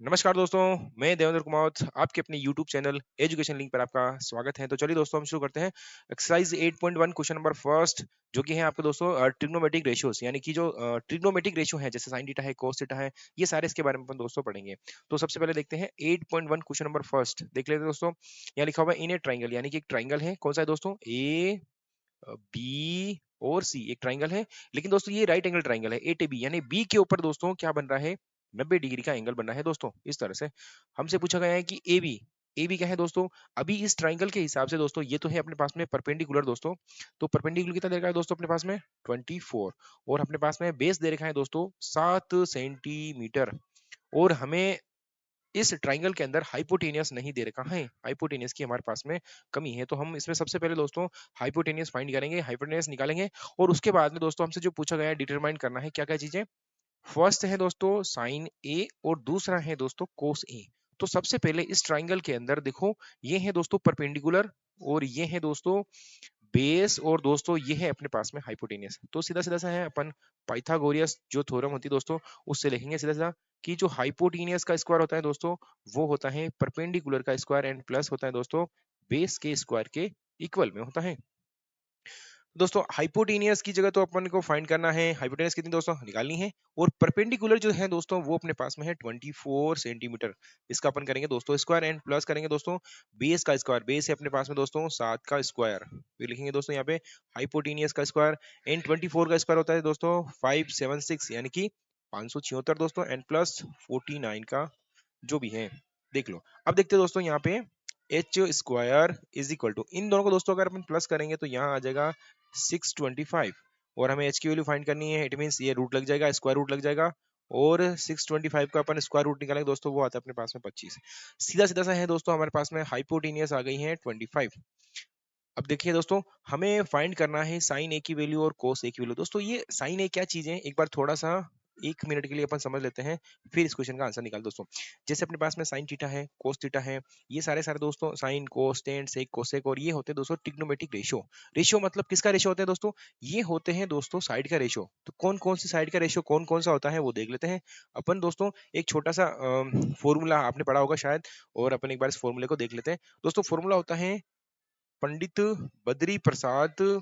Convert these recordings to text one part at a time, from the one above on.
नमस्कार दोस्तों, मैं देवेंद्र कुमार आपके अपने यूट्यूब चैनल एजुकेशन लिंक पर आपका स्वागत है। तो चलिए दोस्तों हम शुरू करते हैं। एक्सरसाइज 8.1 क्वेश्चन नंबर फर्स्ट जो कि है आपके दोस्तों ट्रिग्नोमेट्रिक रेशियोज यानी कि जो ट्रिग्नोमेट्रिक रेशियो है जैसे साइन थीटा है, कोस थीटा है, ये सारे इसके बारे में अपन दोस्तों पढ़ेंगे। तो सबसे पहले देखते हैं 8.1 क्वेश्चन नंबर फर्स्ट देख लेते हैं दोस्तों। यहाँ लिखा हुआ है इन ए ट्राइंगल यानी कि एक ट्राइंगल है। कौन सा है दोस्तों? ए बी और सी एक ट्राइंगल है। लेकिन दोस्तों ये राइट एंगल ट्राइंगल है ए टे बी यानी बी के ऊपर दोस्तों क्या बन रहा है? 90 डिग्री का एंगल बन रहा है दोस्तों। इस तरह से हमसे पूछा गया है कि ए बी क्या है दोस्तों? अभी इस ट्राइंगल के हिसाब से दोस्तों ये तो है अपने पास में परपेंडिकुलर दोस्तों। तो परपेंडिकुलर कितना दे रखा है दोस्तों अपने पास में? 24। और अपने पास में बेस दे रखा है दोस्तों 7 सेंटीमीटर। और हमें इस ट्राइंगल के अंदर हाइपोटेनियस नहीं दे रखा है। हाइपोटेनियस की हमारे पास में कमी है। तो हम इसमें सबसे पहले दोस्तों हाइपोटेनियस फाइंड करेंगे, हाइपोटेनियस निकालेंगे। और उसके बाद में दोस्तों हमसे जो पूछा गया है डिटरमाइन करना है क्या क्या चीजें। फर्स्ट है दोस्तों साइन ए और दूसरा है दोस्तों कोस ए। तो सबसे पहले इस ट्राइंगल के अंदर देखो, ये है दोस्तों परपेंडिकुलर और ये है दोस्तों बेस और दोस्तों ये है अपने पास में हाइपोटेनियस। तो सीधा सीधा सा है अपन पाइथागोरियस जो थ्योरम होती है दोस्तों उससे लिखेंगे सीधा सीधा कि जो हाइपोटेनियस का स्क्वायर होता है दोस्तों वो होता है परपेंडिकुलर का स्क्वायर एंड प्लस होता है दोस्तों बेस के स्क्वायर के इक्वल में होता है। दोस्तों हाइपोटेनियस की जगह तो अपन को फाइंड करना है, हाइपोटेनियस कितनी दोस्तों निकालनी है। और परपेंडिकुलर जो है दोस्तों वो अपने पास में है 24 सेंटीमीटर। इसका अपन करेंगे दोस्तों स्क्वायर एंड प्लस करेंगे दोस्तों बेस का स्क्वायर। बेस है अपने पास में दोस्तों 7 का स्क्वायर। फिर लिखेंगे दोस्तों यहाँ पे हाइपोटेनियस का स्क्वायर एंड 24 का स्क्वायर होता है दोस्तों 576 यानी कि 576 दोस्तों एंड प्लस 49 का जो भी है देख लो। अब देखते हैं दोस्तों यहाँ पे H square is equal to इन दोनों को दोस्तों अगर अपन प्लस करेंगे तो यहाँ आ जाएगा 625। और हमें एच की वैल्यू फाइंड करनी है। इट मीन्स ये रूट लग जाएगा, स्क्वायर रूट लग जाएगा। और 625 का अपन स्क्वायर रूट निकालेंगे दोस्तों वो आता है अपने पास में 25। सीधा सीधा सा है दोस्तों हमारे पास में हाइपोटेनियस आ गई है 25। अब देखिए दोस्तों हमें फाइंड करना है साइन ए की वैल्यू और कोस ए की वैल्यू। दोस्तों ये साइन ए क्या चीज है एक बार थोड़ा सा 1 मिनट के लिए अपन समझ लेते हैं, फिर इस क्वेश्चन का आंसर निकाल दोस्तों। जैसे अपने पास में साइन थीटा है, कोस थीटा है, ये सारे सारे दोस्तों sine cos tan sec cosec और ये होते हैं दोस्तों ट्रिग्नोमेट्रिक रेशियो। रेशियो मतलब किसका रेशियो होता है दोस्तों? ये होते हैं दोस्तों साइड का रेशियो। तो कौन कौन सी साइड का रेशियो कौन कौन सा होता है वो देख लेते हैं अपन दोस्तों। एक छोटा सा फॉर्मूला आपने पढ़ा होगा शायद, और अपन एक बार इस फॉर्मूले को देख लेते हैं दोस्तों। फॉर्मूला होता है पंडित बद्री प्रसाद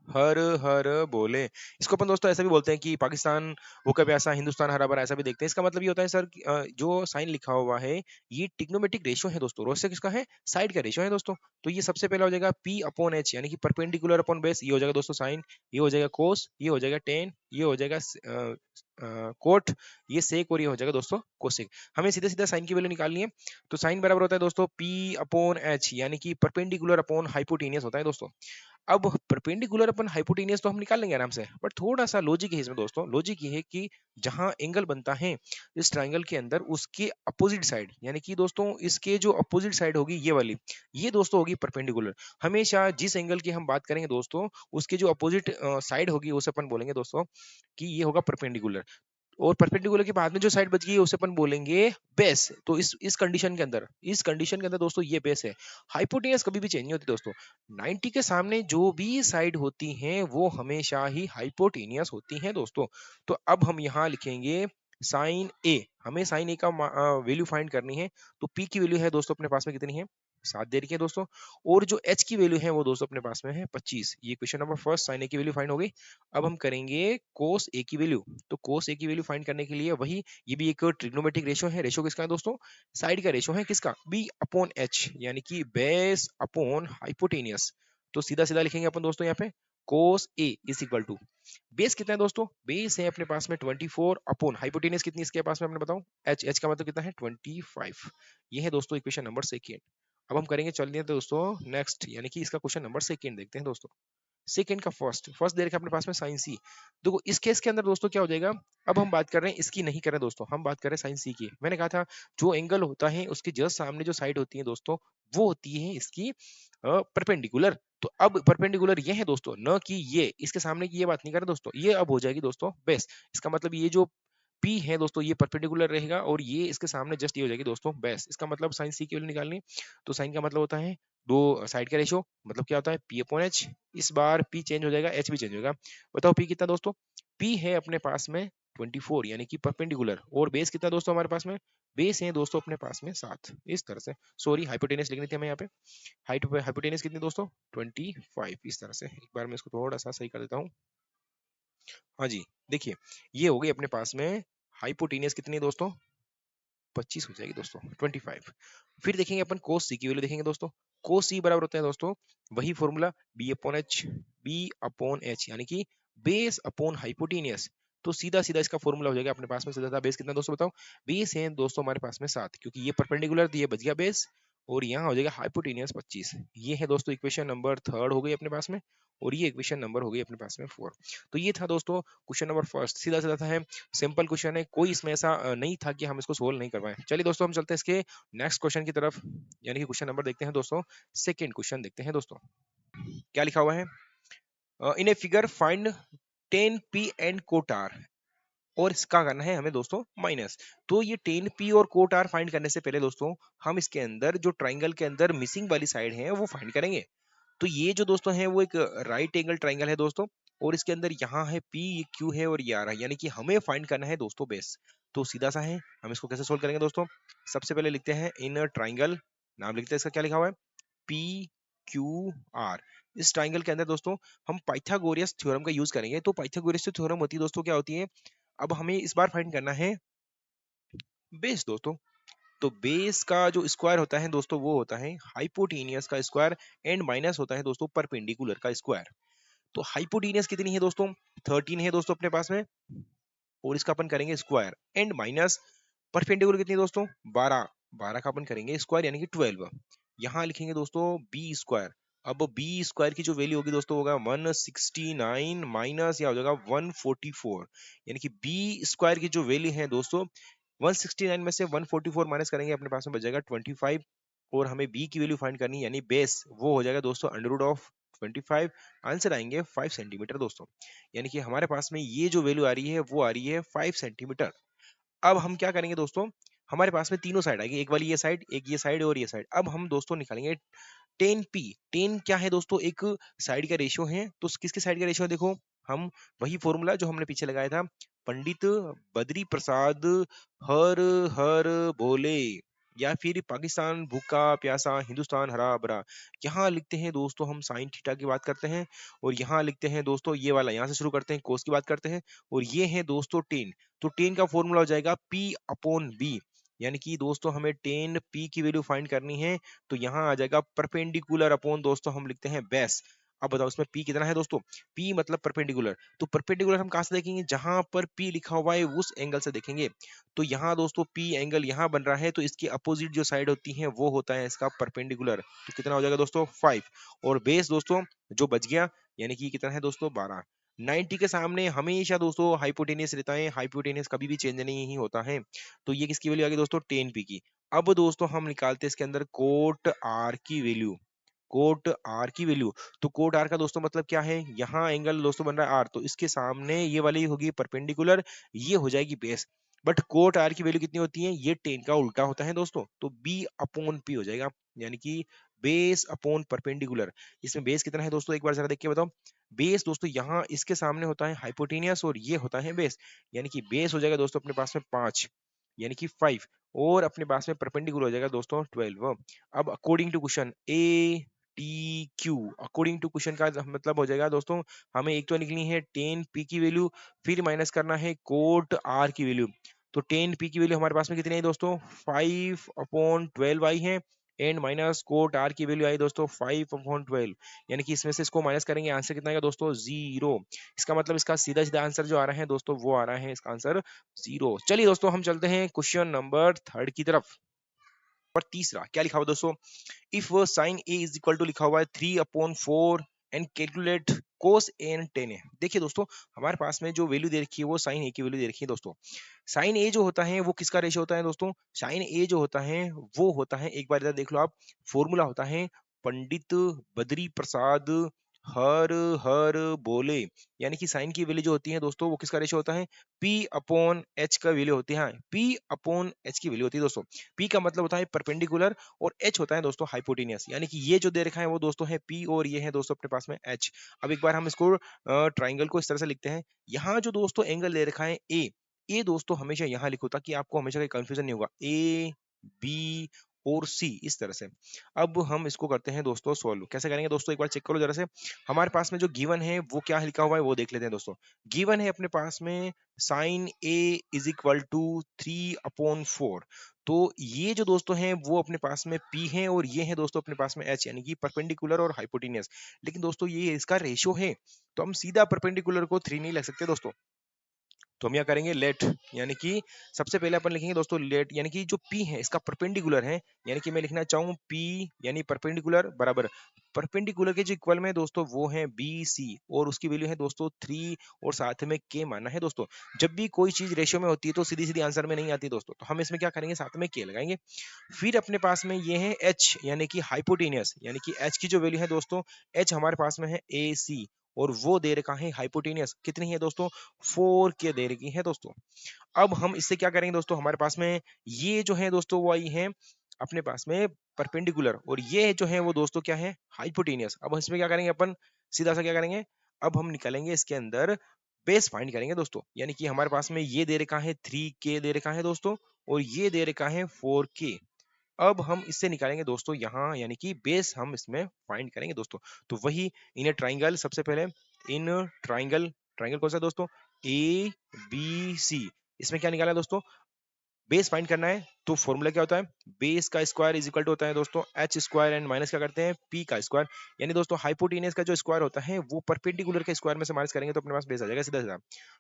हर हर बोले। इसको अपन दोस्तों ऐसा भी बोलते हैं कि पाकिस्तान वो कभी ऐसा हिंदुस्तान हरा भरा ऐसा भी देखते हैं। इसका मतलब ये होता है सर कि, जो साइन लिखा हुआ है ये टिग्नोमेट्रिक रेशियो है दोस्तों। रोसे किसका है? साइड का रेशियो है दोस्तों। तो ये सबसे पहला हो जाएगा पी अपॉन एच यानी कि परपेंडिकुलर अपॉन बेस। ये हो जाएगा दोस्तों साइन, ये हो जाएगा कोस, ये हो जाएगा टेन, ये हो जाएगा कोट, ये सेक और ये हो जाएगा दोस्तों कोसेक। हमें सीधे सीधा साइन की वैल्यू निकालनी है। तो साइन बराबर होता है दोस्तों पी अपॉन एच यानी कि परपेंडिकुलर अपॉन हाइपोटेनियस होता है दोस्तों। अब परपेंडिकुलर अपन हाइपोटेनियस तो हम निकाल लेंगे आराम से, बट थोड़ा सा लॉजिक है इसमें दोस्तों। लॉजिक ये है कि जहां एंगल बनता है इस ट्रायंगल के अंदर उसके अपोजिट साइड यानी कि दोस्तों इसके जो अपोजिट साइड होगी ये वाली, ये दोस्तों होगी परपेंडिकुलर। हमेशा जिस एंगल की हम बात करेंगे दोस्तों उसके जो अपोजिट साइड होगी उसे अपन बोलेंगे दोस्तों कि ये होगा परपेंडिकुलर। और परपेंडिकुलर के बाद में जो साइड बच गई है उसे अपन बोलेंगे बेस। तो इस कंडीशन के अंदर दोस्तों ये बेस है। हाइपोटेनियस कभी भी चेंज नहीं होती दोस्तों। 90 के सामने जो भी साइड होती हैं वो हमेशा ही हाइपोटेनियस होती हैं दोस्तों। तो अब हम यहाँ लिखेंगे साइन ए। हमें साइन ए का वैल्यू फाइंड करनी है। तो पी की वैल्यू है दोस्तों अपने पास में कितनी है? 7 दे रखी है दोस्तों। और जो एच की वैल्यू है वो दोस्तों अपने पास में है 25। ये क्वेश्चन नंबर फर्स्ट साइन ए की वैल्यू फाइंड हो गई। अब हम करेंगे कोस ए की वैल्यू। तो कोस ए की वैल्यू फाइंड करने के लिए वही, ये भी एक ट्रिग्नोमेट्रिक रेशियो है। रेशियो किसका है दोस्तों? साइड का रेशियो है। किसका? बी अपॉन एच यानी कि बेस अपॉन हाइपोटेनियस। तो सीधा सीधा लिखेंगे अपन दोस्तों यहाँ पे कोस ए इज इक्वल टू बेस कितना है दोस्तों? बेस है अपने पास में 24 अपॉन हाइपोटेनियस कितनी इसके पास में अपने बताओ? एच। एच का मतलब कितना है? 25। ये है दोस्तों इक्वेशन नंबर सेकेंड। अब हम करेंगे चलिए दोस्तों नेक्स्ट यानी कि इसका क्वेश्चन नंबर सेकेंड देखते हैं दोस्तों। सेकेंड का फर्स्ट फर्स्ट दे रखा है अपने पास में साइन सी। देखो इस केस के अंदर दोस्तों क्या हो जाएगा? अब हम बात कर रहे हैं इसकी नहीं कर रहे दोस्तों, हम बात कर रहे हैं साइन सी की। मैंने कहा था जो एंगल होता है उसके जस्ट सामने जो साइड होती है दोस्तों वो होती है इसकी परपेंडिकुलर। तो अब परपेंडिकुलर ये है दोस्तों, न कि ये इसके सामने की ये बात नहीं कर रहे दोस्तों। ये अब हो जाएगी दोस्तों बेस। इसका मतलब ये जो पी है दोस्तों ये परपेंडिकुलर रहेगा और ये इसके सामने जस्ट ये हो जाएगी दोस्तों बेस। इसका मतलब साइन सी की वैल्यू निकालनी। तो साइन का मतलब होता है दो साइड का रेशियो, मतलब क्या होता है पी अपॉन एच। इस बार पी चेंज हो जाएगा, एच भी चेंज होगा। बताओ पी कितना दोस्तों? पी है अपने पास में 24 यानी कि परपेंडिकुलर। और बेस कितना दोस्तों हमारे पास में, बेस है दोस्तों अपने पास में 7। इस तरह से, सॉरी हाइपोटेनस लिखनी थी हमें यहाँ पे। हाइट हाइपोटेनस कितनी दोस्तों, 25। इस तरह से एक बार मैं इसको थोड़ा सा सही कर देता हूँ। हाँ जी, देखिए ये हो गई अपने पास में हाइपोटेनियस कितनी है दोस्तों, 25 हो जाएगी दोस्तों, 25। फिर देखेंगे अपन कोस सी की वैल्यू देखेंगे दोस्तों। कोस सी बराबर होता है दोस्तों वही फॉर्मूला बी अपॉन एच यानी कि बेस अपॉन हाइपोटेनियस। तो सीधा सीधा इसका फॉर्मूला हो जाएगा अपने पास में सीधा सीधा। बेस कितना दोस्तों बताओ, बेस है दोस्तों हमारे पास में 7, क्योंकि ये परपेंडिकुलर थी, ये बच गया बेस, और यहाँ हो जाएगा हाइपोटेनियस 25। ये है दोस्तों इक्वेशन नंबर 3 हो गई अपने पास में, और ये इक्वेशन नंबर हो गई अपने पास में 4। तो ये था दोस्तों क्वेश्चन नंबर फर्स्ट, सीधा सीधा था है, सिंपल क्वेश्चन है, कोई इसमें ऐसा नहीं था कि हम इसको सोल्व नहीं कर पाए। चलिए दोस्तों हम चलते हैं इसके नेक्स्ट क्वेश्चन की तरफ, यानी कि क्वेश्चन नंबर देखते हैं दोस्तों, सेकंड क्वेश्चन देखते हैं दोस्तों। क्या लिखा हुआ है, in a figure find 10 P and cot R, और इसका करना है हमें दोस्तों माइनस। तो ये 10 पी और कोट आर फाइंड करने से पहले दोस्तों हम इसके अंदर जो ट्राइंगल के अंदर मिसिंग वाली साइड है वो फाइंड करेंगे। तो ये जो दोस्तों है वो एक राइट एंगल ट्राइंगल है दोस्तों, और इसके अंदर यहाँ है पी, ये क्यू है और ये आर है, यानी कि हमें फाइंड करना है दोस्तों बेस। तो सीधा सा है, हम इसको कैसे सोल्व करेंगे दोस्तों। सबसे पहले लिखते हैं इन ट्राइंगल, नाम लिखते हैं इसका, क्या लिखा हुआ है, पी क्यू आर। इस ट्राइंगल के अंदर दोस्तों हम पाइथागोरस थ्योरम का यूज करेंगे। तो पाइथागोरस थ्योरम होती है दोस्तों, क्या होती है, अब हमें इस बार फाइंड करना है बेस दोस्तों। तो बेस का जो स्क्वायर होता है दोस्तों वो होता है हाइपोटेनियस का स्क्वायर, एंड माइनस होता है दोस्तों परपेंडिकुलर का स्क्वायर। तो हाइपोटेनियस कितनी है दोस्तों, 13 है दोस्तों अपने पास में, और इसका अपन करेंगे स्क्वायर, एंड माइनस परपेंडिकुलर कितनी है दोस्तों, 12। 12 का अपन करेंगे स्क्वायर यानी कि 12। यहाँ लिखेंगे दोस्तों बी स्क्वायर। अब बी स्क्वायर की जो वैल्यू होगी दोस्तों होगा 169 माइनस या हो जाएगा 144, यानी कि बी स्क्वायर की जो वैल्यू है दोस्तों 169 में से 144 माइनस करेंगे अपने पास में बच जाएगा 25। और हमें बी की वैल्यू फाइंड करनी है, यानी बेस वो हो जाएगा दोस्तों अंडर रूट ऑफ 25। आंसर आएंगे 5 सेंटीमीटर दोस्तों, यानी कि हमारे पास में ये जो वैल्यू आ रही है वो आ रही है 5 सेंटीमीटर। अब हम क्या करेंगे दोस्तों, हमारे पास में तीनों साइड आएगी, एक वाली ये साइड, एक ये साइड और ये साइड। अब हम दोस्तों निकालेंगे 10p। 10 क्या है दोस्तों, एक साइड का रेशियो है। तो किसके साइड का रेशियो है, देखो हम वही फॉर्मूला जो हमने पीछे लगाया था, पंडित बद्री प्रसाद हर हर बोले, या फिर पाकिस्तान भूखा प्यासा हिंदुस्तान हरा भरा। यहाँ लिखते हैं दोस्तों हम साइन थीटा की बात करते हैं, और यहाँ लिखते हैं दोस्तों ये वाला, यहाँ से शुरू करते हैं कोस की बात करते हैं, और ये है दोस्तों 10। तो 10 का फॉर्मूला हो जाएगा p अपॉन बी, यानी कि दोस्तों हमें 10 p की वैल्यू फाइंड करनी है। तो यहाँ आ जाएगा परपेंडिकुलर अपॉन दोस्तों हम लिखते हैं बेस। अब बताओ इसमें p कितना है दोस्तों, p मतलब परपेंडिकुलर। तो परपेंडिकुलर हम कहाँ से देखेंगे, जहां पर p लिखा हुआ है उस एंगल से देखेंगे। तो यहाँ दोस्तों p एंगल यहाँ बन रहा है, तो इसकी अपोजिट जो साइड होती है वो होता है इसका परपेंडिकुलर। तो कितना हो जाएगा दोस्तों 5, और बेस दोस्तों जो बच गया, यानी कि कितना है दोस्तों 12। 90 के सामने हमेशा दोस्तों हाइपोटेनियस रहता है, हाइपोटेनियस कभी भी चेंज नहीं ही होता है। तो ये किसकी वैल्यू आ गई दोस्तों 10p की। अब दोस्तों हम निकालते हैं इसके अंदर कोट आर की वैल्यू, कोट आर की वैल्यू। तो कोट आर का दोस्तों मतलब क्या है, यहाँ एंगल दोस्तों बन रहा है आर, तो इसके सामने ये वाली होगी परपेंडिकुलर, ये हो जाएगी बेस। बट कोट आर की वैल्यू कितनी होती है, ये 10 का उल्टा होता है दोस्तों, तो बी अपॉन पी हो जाएगा, यानी कि बेस अपॉन परपेंडिकुलर। इसमें बेस कितना है दोस्तों, एक बार जरा देख के बताओ। बेस दोस्तों यहाँ इसके सामने होता है हाइपोटेनियस, और ये होता है बेस, यानी कि बेस हो जाएगा दोस्तों अपने पास में 5, यानी कि 5, और अपने पास में परपेंडिकुलर हो जाएगा दोस्तों 12। अब according to question A T Q, according to question का मतलब हो जाएगा दोस्तों, हमें एक तो निकलनी है 10 पी की वैल्यू, फिर माइनस करना है कोट आर की वैल्यू। तो 10 पी की वैल्यू हमारे पास में कितनी है दोस्तों 5 अपॉन 12 आई है, एंड माइनस कोट आर की वैल्यू आई दोस्तों 5 अपॉन 12, यानी कि इसमें से इसको माइनस करेंगे, आंसर कितना आएगा दोस्तों 0। इसका मतलब इसका सीधा सीधा आंसर जो आ रहा है दोस्तों वो आ रहा है इसका आंसर 0। चलिए दोस्तों हम चलते हैं क्वेश्चन नंबर 3 की तरफ। और तीसरा क्या लिखा हुआ दोस्तों, if sine A is equal to लिखा हुआ है 3/4 and calculate cos A and tan A. देखिए दोस्तों हमारे पास में जो वैल्यू दे रखी है वो साइन ए की वैल्यू दे रखी है दोस्तों। साइन ए जो होता है वो किसका रेशियो होता है दोस्तों, साइन ए जो होता है वो होता है, एक बार इधर देख लो आप, फॉर्मूला होता है पंडित बद्री प्रसाद हर हर बोले, यानी कि साइन की वैल्यू जो होती है दोस्तों वो किसका रेशियो होता है, P अपॉन एच का वैल्यू होती है, P अपॉन एच की वैल्यू होती है दोस्तों। P का मतलब होता है परपेंडिकुलर, और H होता है दोस्तों हाइपोटेनियस, यानी कि ये जो दे रखा है वो दोस्तों है P, और ये है दोस्तों अपने पास में H। अब एक बार हम इसको ट्राइंगल को इस तरह से लिखते हैं, यहाँ जो दोस्तों एंगल दे रखा है A, ए दोस्तों हमेशा यहाँ लिखो ताकि आपको हमेशा कोई कंफ्यूजन नहीं होगा। ए, बी और सी इस तरह से। अब हम इसको करते हैं दोस्तों सॉल्व। कैसे करेंगे दोस्तों, एक बार चेक करो जरा से। हमारे पास में जो गिवन है वो क्या लिखा हुआ है वो देख लेते हैं दोस्तों। गिवन है अपने पास में sine A is equal to 3/4। तो ये जो दोस्तों हैं वो अपने पास में P है और ये है दोस्तों अपने पास में H, यानी कि परपेंडिकुलर और हाइपोटेनियस। लेकिन दोस्तों ये इसका रेशियो है, तो हम सीधा परपेंडिकुलर को 3 नहीं लिख सकते दोस्तों। तो हम क्या करेंगे, लेट, यानी कि सबसे पहले अपन लिखेंगे दोस्तों लेट, यानी कि जो P है इसका परपेंडिकुलर है, यानी कि मैं लिखना चाहूँ P यानी परपेंडिकुलर बराबर परपेंडिकुलर के जो इक्वल में दोस्तों वो है BC और उसकी वैल्यू है दोस्तों 3 और साथ में K मानना है दोस्तों। जब भी कोई चीज रेशियो में होती है तो सीधी सीधी आंसर में नहीं आती दोस्तों, तो हम इसमें क्या करेंगे, साथ में K लगाएंगे। फिर अपने पास में ये है H यानी कि हाइपोटेनियस, यानी कि H की जो वैल्यू है दोस्तों, H हमारे पास में है AC और वो दे रखा है हाइपोटेनियस, कितनी है दोस्तों, 4 के दे रखी है दोस्तों। अब हम इससे क्या करेंगे दोस्तों, हमारे पास में ये जो है दोस्तों वो आई है अपने पास में परपेंडिकुलर और ये जो है वो दोस्तों क्या है, हाइपोटेनियस। अब इसमें क्या करेंगे अपन, सीधा सा क्या करेंगे, अब हम निकालेंगे इसके अंदर बेस फाइंड करेंगे दोस्तों, यानी कि हमारे पास में ये दे रखा है 3K दे रखा है दोस्तों और ये दे रखा है 4K। अब हम इससे निकालेंगे दोस्तों यहाँ, यानी कि बेस हम इसमें फाइंड करेंगे दोस्तों। तो वही इन ए ट्राइंगल, सबसे पहले इन ट्राइंगल, ट्राइंगल कौन सा है दोस्तों, ए बी सी, इसमें क्या निकाला है दोस्तों, बेस फाइंड करना है। तो फॉर्मूला क्या होता है, बेस का स्क्वायर इज इक्वल टू होता है दोस्तों एच स्क्वायर एंड माइनस क्या करते हैं पी का स्क्वायर, यानी दोस्तों हाइपोटेनियस का जो स्क्वायर होता है वो परपेंडिकुलर के स्क्वायर में से माइनस करेंगे तो अपने पास बेस आ जाएगा सीधा सीधा।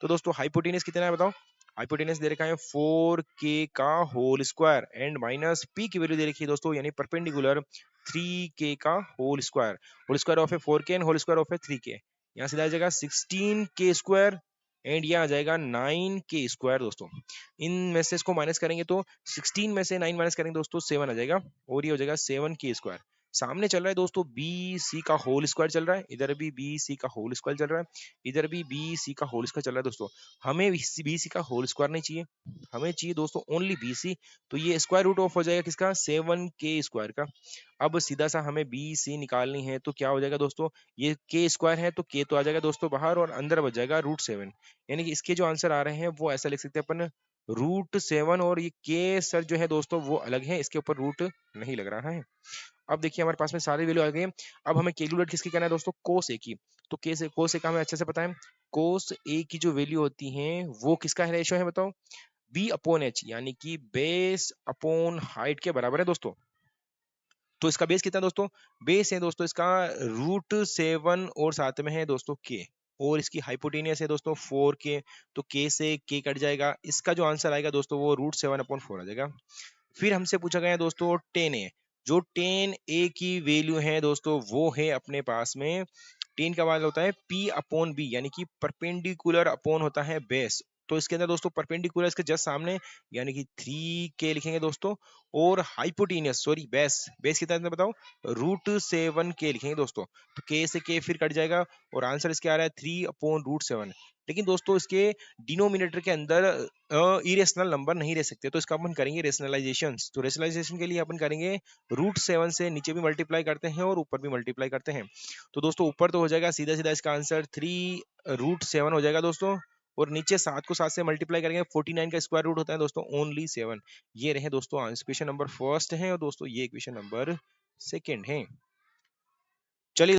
तो दोस्तों हाइपोटेनियस कितना है बताओ, हाइपोटेनियस दे रखा है 4K का whole square and minus P की वैल्यू दे रखी है दोस्तों, यानी परपेंडिकुलर 3K का होल स्क्वायर ऑफ है 4K and whole square of है 3K, यहाँ सीधा आ जाएगा 16K स्क्वायर एंड ये आ जाएगा 9K स्क्वायर दोस्तों। इन में से इसको माइनस करेंगे तो 16 में से 9 माइनस करेंगे दोस्तों 7 आ जाएगा और ये हो जाएगा 7K स्क्वायर। सामने चल रहा है दोस्तों BC का होल स्क्वायर चल रहा है, इधर भी BC का होल स्क्वायर चल रहा है, इधर भी BC का होल स्क्वायर चल रहा है दोस्तों। हमें BC का होल स्क्वायर नहीं चाहिए, हमें चाहिए दोस्तों ओनली BC। तो ये स्क्वायर रूट ऑफ हो जाएगा किसका, 7K स्क्वायर का। अब सीधा सा हमें BC निकालनी है तो क्या हो जाएगा दोस्तों, ये K स्क्वायर है तो K तो आ जाएगा दोस्तों बाहर और अंदर बच जाएगा √7, यानी कि इसके जो आंसर आ रहे हैं वो ऐसा लिख सकते हैं अपन √7 और ये के सर जो है दोस्तों वो अलग है, इसके ऊपर रूट नहीं लग रहा है। अब देखिए हमारे पास में सारी वैल्यू आ गई है। अब हमें कैलकुलेट किसकी करना है दोस्तों, कोस ए की। तो के से कोस ए का हमें अच्छे से पता है, कोस ए की जो वैल्यू होती है वो किसका रेशियो है बताओ, B/H, यानी कि बेस अपॉन हाइट के बराबर है दोस्तों। तो इसका बेस कितना है दोस्तों, बेस है दोस्तों इसका √7 और साथ में है दोस्तों के और इसकी हाइपोटेनियस है दोस्तों 4K, तो के से के कट जाएगा, इसका जो आंसर आएगा दोस्तों वो √7/4 आ जाएगा। फिर हमसे पूछा गया है दोस्तों 10A, जो 10A की वैल्यू है दोस्तों वो है अपने पास में 10 का वाला होता है P/B, यानी कि परपेंडिकुलर अपॉन होता है बेस। तो इसके अंदर दोस्तों परपेंडिकुलर इसके जस्ट सामने, यानी कि 3K लिखेंगे दोस्तों और हाइपोटेनियस सॉरी बेस, बेस कितना है बताओ, √7K लिखेंगे दोस्तों। तो K से K फिर कट जाएगा और आंसर इसके आ रहा है 3/√7। लेकिन दोस्तों इसके डिनोमिनेटर के अंदर इरेशनल नंबर नहीं रह सकते, तो इसका अपन करेंगे रेशनलाइजेशन। तो रेशनलाइजेशन के लिए अपन करेंगे √7 से नीचे भी मल्टीप्लाई करते हैं और ऊपर भी मल्टीप्लाई करते हैं। तो दोस्तों ऊपर तो हो जाएगा सीधा सीधा इसका आंसर 3√7 हो जाएगा दोस्तों और नीचे 7 को 7 से मल्टीप्लाई करेंगे 49 का स्क्वायर रूट होता है दोस्तों ओनली 7। ये रहे दोस्तों आंसर, क्वेश्चन नंबर फर्स्ट है और दोस्तों ये क्वेश्चन नंबर सेकंड है।